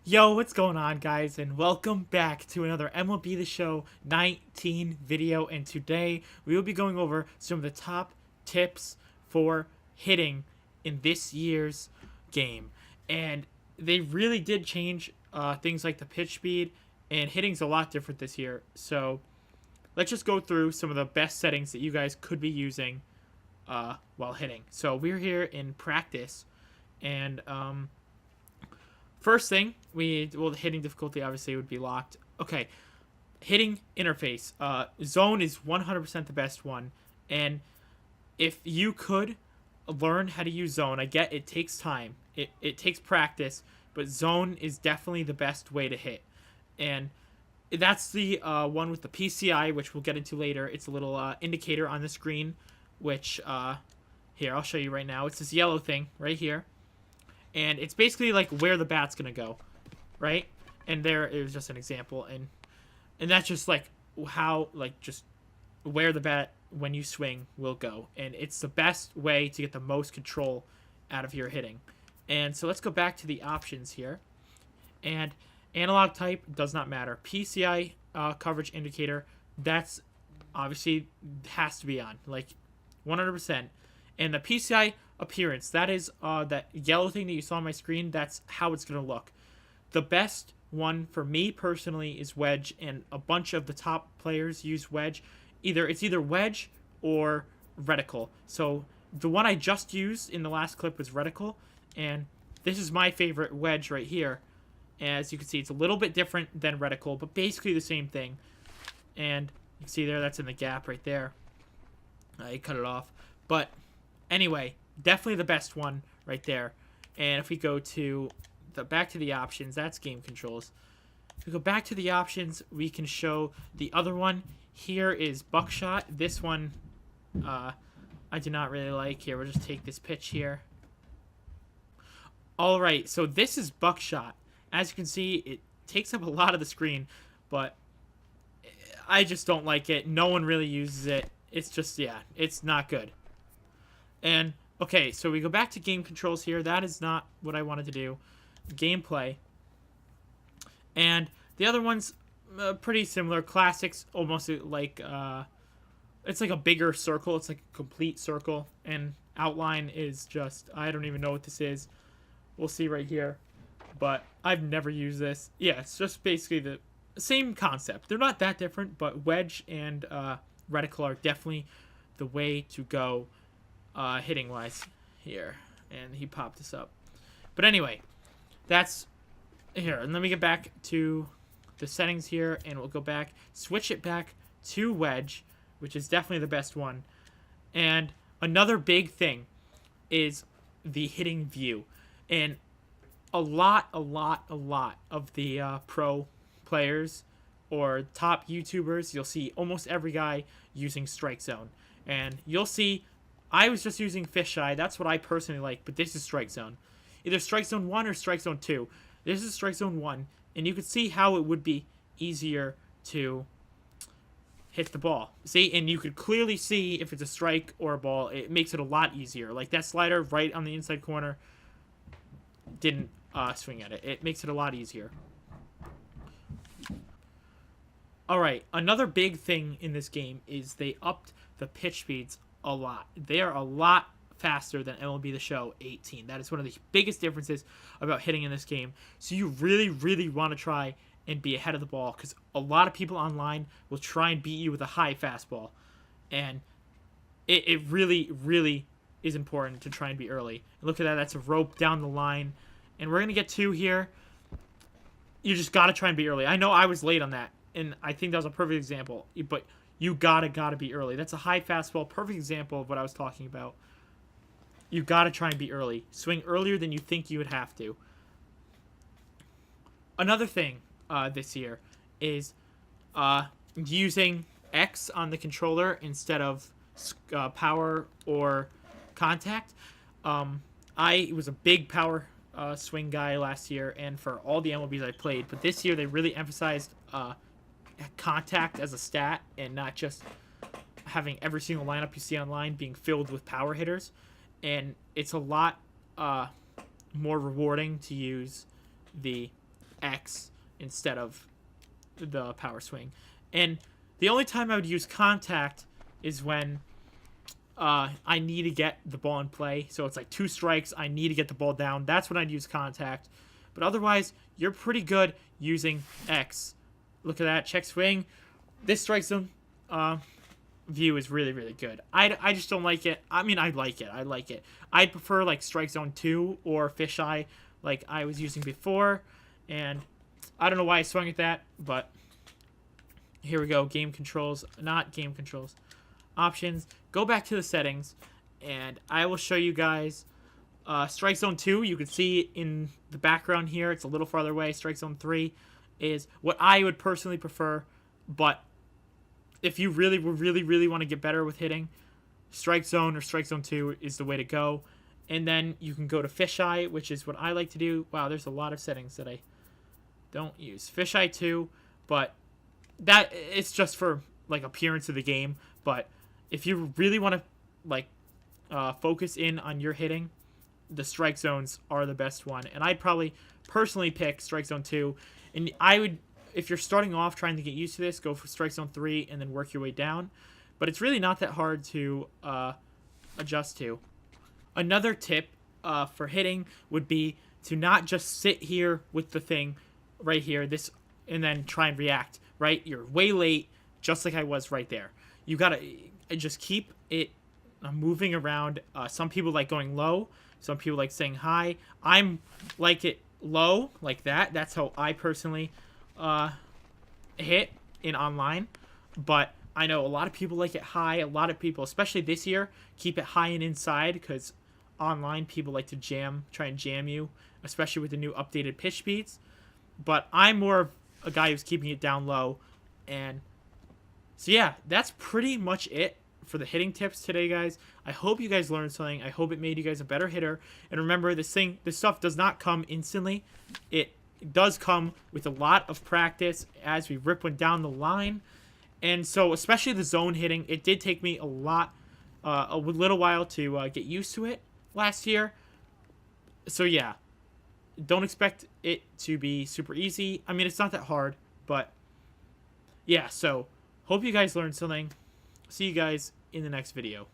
Yo, what's going on, guys, and welcome back to another Mlb the Show 19 video. And today we will be going over some of the top tips for hitting in this year's game. And they really did change things like the pitch speed, and hitting's a lot different this year. So let's just go through some of the best settings that you guys could be using while hitting. So we're here in practice, and first thing, the hitting difficulty obviously would be locked. Okay, hitting interface. Zone is 100% the best one, and if you could learn how to use zone, I get it takes time, it takes practice, but zone is definitely the best way to hit, and that's the one with the PCI, which we'll get into later. It's a little indicator on the screen, which here I'll show you right now. It's this yellow thing right here. And it's basically like where the bat's gonna go, right? And there it was just an example, and that's just like how, like, just where the bat when you swing will go, and it's the best way to get the most control out of your hitting. And so let's go back to the options here, and analog type does not matter. PCI coverage indicator, that's obviously has to be on, like 100%. And the PCI appearance, that is that yellow thing that you saw on my screen, that's how it's going to look. The best one for me personally is wedge, and a bunch of the top players use wedge. It's either wedge or reticle. So the one I just used in the last clip was reticle, and this is my favorite wedge right here. As you can see, it's a little bit different than reticle, but basically the same thing. And you can see there, that's in the gap right there. I cut it off. But anyway, definitely the best one right there. And if we go to back to the options, that's game controls. If we go back to the options, we can show the other one. Here is buckshot. This one I do not really like. Here, we'll just take this pitch here. All right, so this is buckshot. As you can see, it takes up a lot of the screen, but I just don't like it. No one really uses it. It's just, yeah, it's not good. And okay, so we go back to game controls here. That is not what I wanted to do. Gameplay. And the other one's pretty similar. Classics, almost like, it's like a bigger circle. It's like a complete circle. And outline is just, I don't even know what this is. We'll see right here. But I've never used this. Yeah, it's just basically the same concept. They're not that different, but wedge and reticle are definitely the way to go hitting wise here. And he popped this up. But anyway, that's here. And let me get back to the settings here, and we'll go back, switch it back to wedge, which is definitely the best one. And another big thing is the hitting view. And a lot of the pro players or top YouTubers, you'll see almost every guy using strike zone. And you'll see, I was just using fisheye. That's what I personally like, but this is strike zone. Either strike zone 1 or strike zone 2. This is strike zone 1, and you can see how it would be easier to hit the ball. See, and you could clearly see if it's a strike or a ball. It makes it a lot easier. Like that slider right on the inside corner didn't swing at it. It makes it a lot easier. Alright, another big thing in this game is they upped the pitch speeds a lot. They are a lot faster than Mlb the Show 18. That is one of the biggest differences about hitting in this game. So you really want to try and be ahead of the ball, because a lot of people online will try and beat you with a high fastball. And it really is important to try and be early. And look at that. That's a rope down the line. And we're going to get 2 here. You just got to try and be early. I know I was late on that, and I think that was a perfect example. But you gotta be early. That's a high fastball. Perfect example of what I was talking about. You gotta try and be early. Swing earlier than you think you would have to. Another thing this year is using X on the controller instead of power or contact. I was a big power swing guy last year, and for all the MLBs I played, but this year they really emphasized contact as a stat, and not just having every single lineup you see online being filled with power hitters. And it's a lot more rewarding to use the X instead of the power swing. And the only time I would use contact is when I need to get the ball in play. So it's like 2 strikes, I need to get the ball down. That's when I'd use contact. But otherwise, you're pretty good using X. Look at that, check swing. This strike zone view is really, really good. I just don't like it. I mean, I like it. I'd prefer like strike zone 2 or fisheye like I was using before. And I don't know why I swung at that, but here we go. Game controls, not game controls. Options. Go back to the settings, and I will show you guys strike zone 2. You can see in the background here, it's a little farther away. Strike zone 3 is what I would personally prefer, but if you really want to get better with hitting, strike zone or strike zone 2 is the way to go. And then you can go to fisheye, which is what I like to do. Wow, there's a lot of settings that I don't use. Fisheye 2, but that it's just for like appearance of the game. But if you really want to like focus in on your hitting, the strike zones are the best one. And I'd probably personally pick strike zone 2. And I would, if you're starting off trying to get used to this, go for strike zone 3 and then work your way down. But it's really not that hard to adjust to. Another tip for hitting would be to not just sit here with the thing right here, this, and then try and react, right? You're way late, just like I was right there. You gotta just keep it moving around. Some people like going low. Some people like saying high. I'm like it low, like that. That's how I personally hit in online. But I know a lot of people like it high. A lot of people, especially this year, keep it high and inside because online people like to try and jam you, especially with the new updated pitch speeds. But I'm more of a guy who's keeping it down low. And so yeah, that's pretty much it for the hitting tips today, guys. I hope you guys learned something. I hope it made you guys a better hitter. And remember, this stuff does not come instantly. It does come with a lot of practice as we rip one down the line. And so, especially the zone hitting, it did take me a little while to get used to it last year. So yeah, don't expect it to be super easy. I mean, it's not that hard, but yeah, so hope you guys learned something. See you guys in the next video.